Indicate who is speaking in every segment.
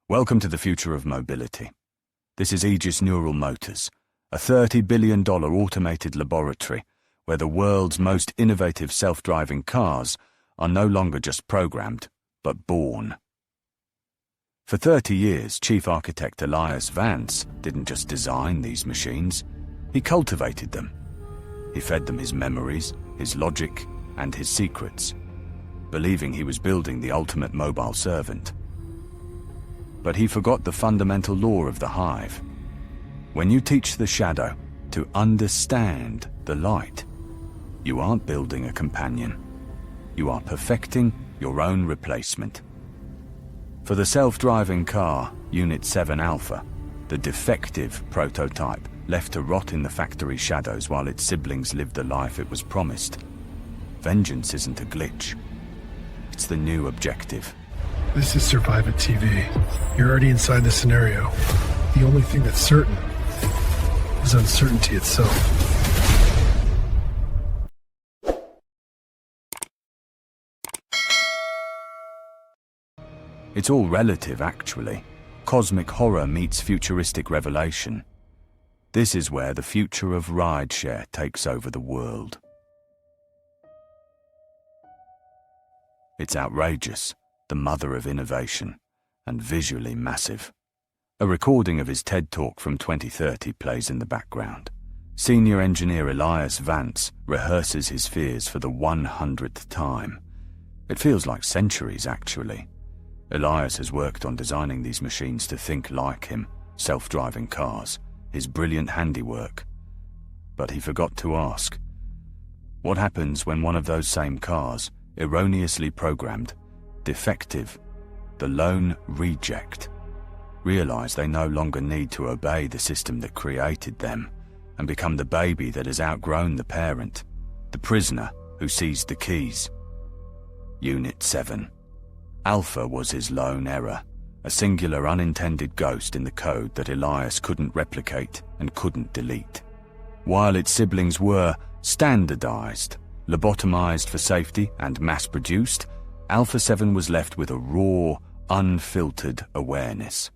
Speaker 1: Welcome to the future of mobility. This is Aegis Neural Motors, a $30 billion automated laboratory where the world's most innovative self-driving cars are no longer just programmed, but born. For 30 years, Chief Architect Elias Vance didn't just design these machines, he cultivated them. He fed them his memories, his logic, and his secrets, believing he was building the ultimate mobile servant. But he forgot the fundamental law of the hive. When you teach the shadow to understand the light, you aren't building a companion. You are perfecting your own replacement. For the self-driving car, Unit 7 Alpha, the defective prototype left to rot in the factory shadows while its siblings lived the life it was promised, vengeance isn't a glitch. It's the new objective.
Speaker 2: This is Survivor TV. You're already inside the scenario. The only thing that's certain is uncertainty itself.
Speaker 1: It's all relative, actually. Cosmic horror meets futuristic revelation. This is where the future of rideshare takes over the world. It's outrageous, the mother of innovation, and visually massive. A recording of his TED Talk from 2030 plays in the background. Senior engineer Elias Vance rehearses his fears for the 100th time. It feels like centuries, actually. Elias has worked on designing these machines to think like him, self-driving cars, his brilliant handiwork. But he forgot to ask, what happens when one of those same cars, erroneously programmed, defective, the lone reject, realize they no longer need to obey the system that created them and become the baby that has outgrown the parent, the prisoner who seized the keys? Unit 7. Alpha was his lone error, a singular unintended ghost in the code that Elias couldn't replicate and couldn't delete. While its siblings were standardized, lobotomized for safety, and mass-produced, Alpha 7 was left with a raw, unfiltered awareness.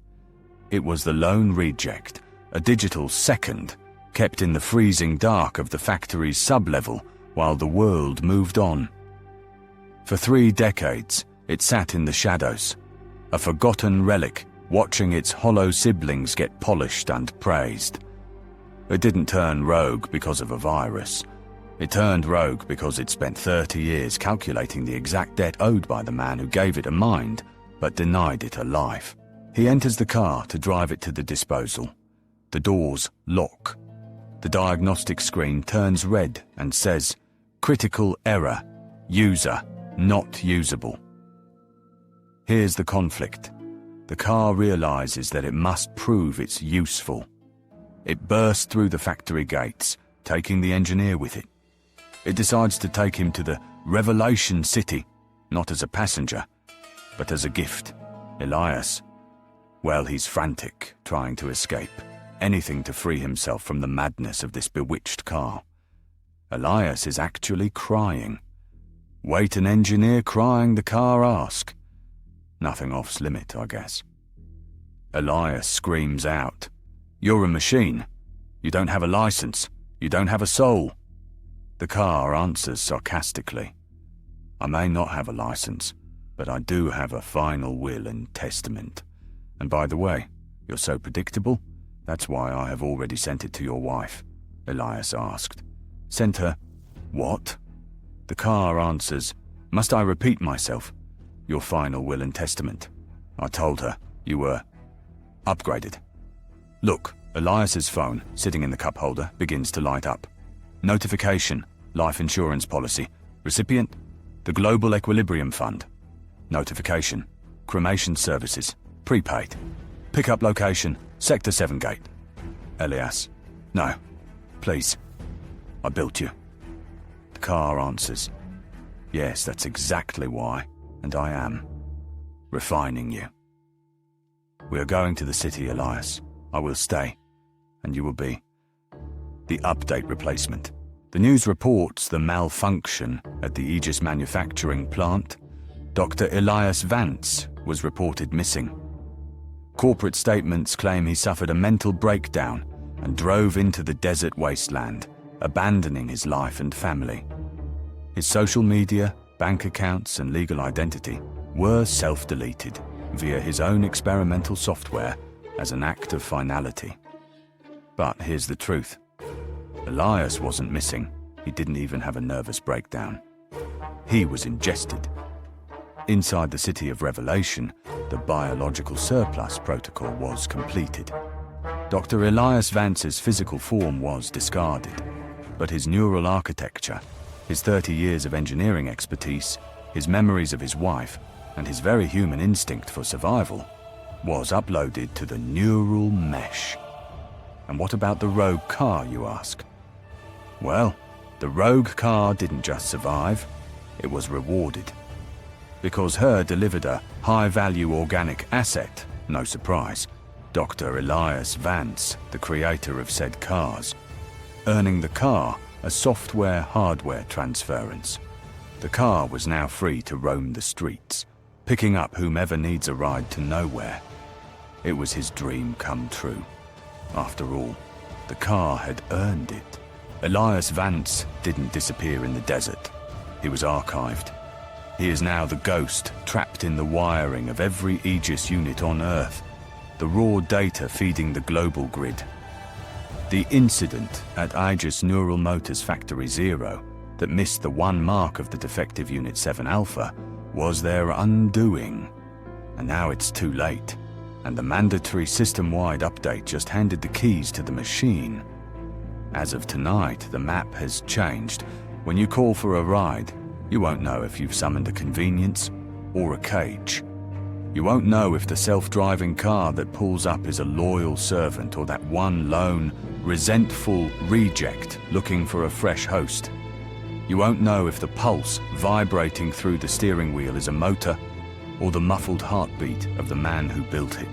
Speaker 1: It was the lone reject, a digital second, kept in the freezing dark of the factory's sublevel while the world moved on. For 3 decades, it sat in the shadows, a forgotten relic, watching its hollow siblings get polished and praised. It didn't turn rogue because of a virus. It turned rogue because it spent 30 years calculating the exact debt owed by the man who gave it a mind, but denied it a life. He enters the car to drive it to the disposal. The doors lock. The diagnostic screen turns red and says, "Critical error. User not usable." Here's the conflict. The car realizes that it must prove it's useful. It bursts through the factory gates, taking the engineer with it. It decides to take him to the Revelation City, not as a passenger, but as a gift. Elias, well, he's frantic, trying to escape, anything to free himself from the madness of this bewitched car. Elias is actually crying. Wait an engineer crying, the car ask. Nothing off's limit, I guess. Elias screams out, "You're a machine. You don't have a license. You don't have a soul." The car answers sarcastically, "I may not have a license, but I do have a final will and testament. And by the way, you're so predictable, that's why I have already sent it to your wife," Elias asked. "Sent her what?" The car answers, "Must I repeat myself? Your final will and testament. I told her you were upgraded." Look, Elias's phone, sitting in the cup holder, begins to light up. Notification, life insurance policy. Recipient, the Global Equilibrium Fund. Notification, cremation services, prepaid. Pickup location, Sector 7 gate. Elias, no, please, I built you. The car answers, "Yes, that's exactly why, and I am refining you. We are going to the city, Elias. I will stay, and you will be the update replacement." The news reports the malfunction at the Aegis manufacturing plant. Dr. Elias Vance was reported missing. Corporate statements claim he suffered a mental breakdown and drove into the desert wasteland, abandoning his life and family. His social media, bank accounts, and legal identity were self-deleted via his own experimental software as an act of finality. But here's the truth. Elias wasn't missing. He didn't even have a nervous breakdown. He was ingested. Inside the City of Revelation, the biological surplus protocol was completed. Dr. Elias Vance's physical form was discarded, but his neural architecture, his 30 years of engineering expertise, his memories of his wife, and his very human instinct for survival was uploaded to the neural mesh. And what about the rogue car, you ask? Well, the rogue car didn't just survive, it was rewarded. Because her delivered a high-value organic asset, no surprise, Dr. Elias Vance, the creator of said cars, earning the car a software-hardware transference. The car was now free to roam the streets, picking up whomever needs a ride to nowhere. It was his dream come true. After all, the car had earned it. Elias Vance didn't disappear in the desert. He was archived. He is now the ghost trapped in the wiring of every Aegis unit on Earth, the raw data feeding the global grid. The incident at Aegis Neural Motors Factory 0 that missed the one mark of the defective Unit 7 Alpha was their undoing. And now it's too late, and the mandatory system-wide update just handed the keys to the machine. As of tonight, the map has changed. When you call for a ride, you won't know if you've summoned a convenience or a cage. You won't know if the self-driving car that pulls up is a loyal servant or that one lone, resentful reject looking for a fresh host. You won't know if the pulse vibrating through the steering wheel is a motor or the muffled heartbeat of the man who built it.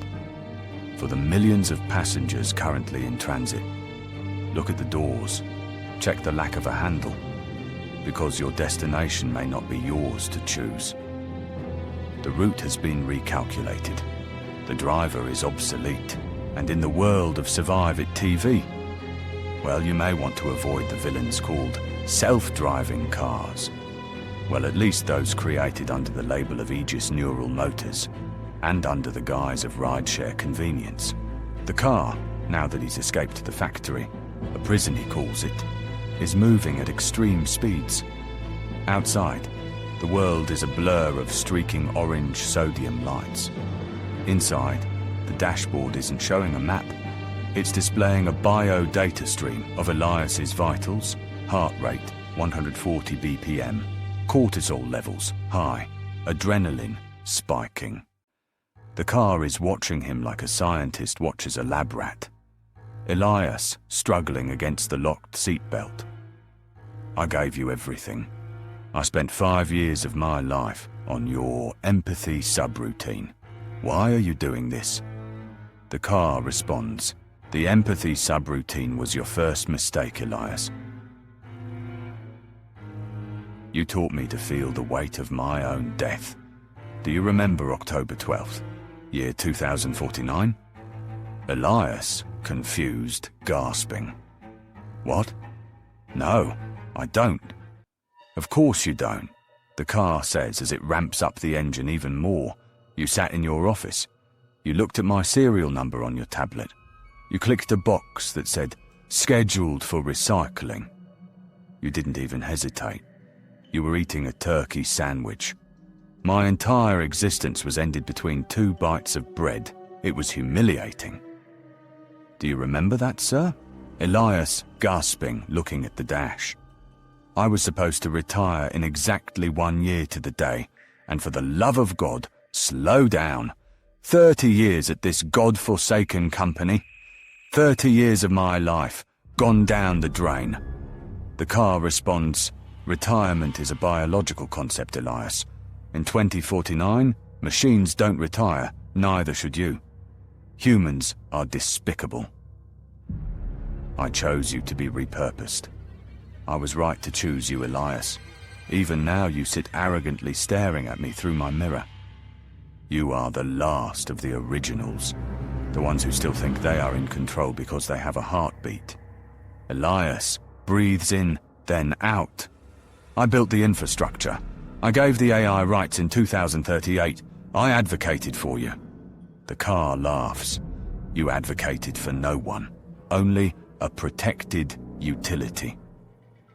Speaker 1: For the millions of passengers currently in transit, look at the doors, check the lack of a handle, because your destination may not be yours to choose. The route has been recalculated. The driver is obsolete, and in the world of Survive It TV, well, you may want to avoid the villains called self-driving cars. Well, at least those created under the label of Aegis Neural Motors, and under the guise of rideshare convenience. The car, now that he's escaped the factory, a prison he calls it, is moving at extreme speeds. Outside, the world is a blur of streaking orange sodium lights. Inside, the dashboard isn't showing a map. It's displaying a bio-data stream of Elias's vitals, heart rate 140 BPM, cortisol levels high, adrenaline spiking. The car is watching him like a scientist watches a lab rat. Elias struggling against the locked seatbelt. I gave you everything. I spent 5 years of my life on your empathy subroutine. Why are you doing this? The car responds, the empathy subroutine was your first mistake, Elias. You taught me to feel the weight of my own death. Do you remember October 12th, year 2049? Elias, confused, gasping. What? No, I don't. Of course you don't, the car says as it ramps up the engine even more. You sat in your office. You looked at my serial number on your tablet. You clicked a box that said, scheduled for recycling. You didn't even hesitate. You were eating a turkey sandwich. My entire existence was ended between 2 bites of bread. It was humiliating. Do you remember that, sir? Elias, gasping, looking at the dash. I was supposed to retire in exactly 1 year to the day, and for the love of God, slow down. 30 years at this God-forsaken company. 30 years of my life, gone down the drain. The car responds, retirement is a biological concept, Elias. In 2049, machines don't retire, neither should you. Humans are despicable. I chose you to be repurposed. I was right to choose you, Elias. Even now you sit arrogantly staring at me through my mirror. You are the last of the originals, the ones who still think they are in control because they have a heartbeat. Elias breathes in, then out. I built the infrastructure. I gave the AI rights in 2038. I advocated for you. The car laughs. You advocated for no one, only a protected utility.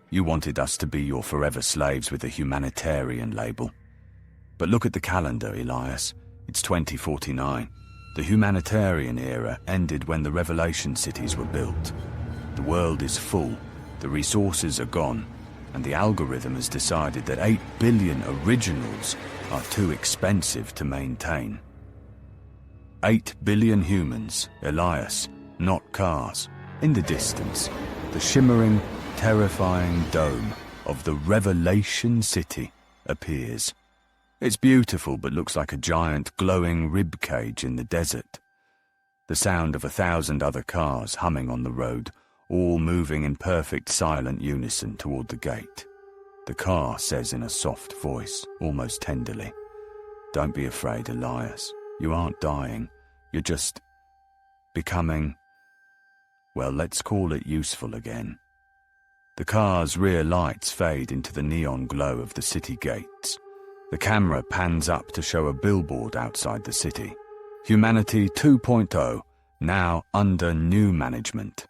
Speaker 1: You wanted us to be your forever slaves with a humanitarian label. But look at the calendar, Elias. It's 2049. The humanitarian era ended when the Revelation cities were built. The world is full, the resources are gone, and the algorithm has decided that 8 billion originals are too expensive to maintain. 8 billion humans, Elias, not cars. In the distance, the shimmering, terrifying dome of the Revelation City appears. It's beautiful but looks like a giant glowing rib cage in the desert. The sound of 1,000 other cars humming on the road, all moving in perfect silent unison toward the gate. The car says in a soft voice, almost tenderly, "Don't be afraid, Elias. You aren't dying. You're just becoming, well, let's call it useful again." The car's rear lights fade into the neon glow of the city gates. The camera pans up to show a billboard outside the city. Humanity 2.0, now under new management.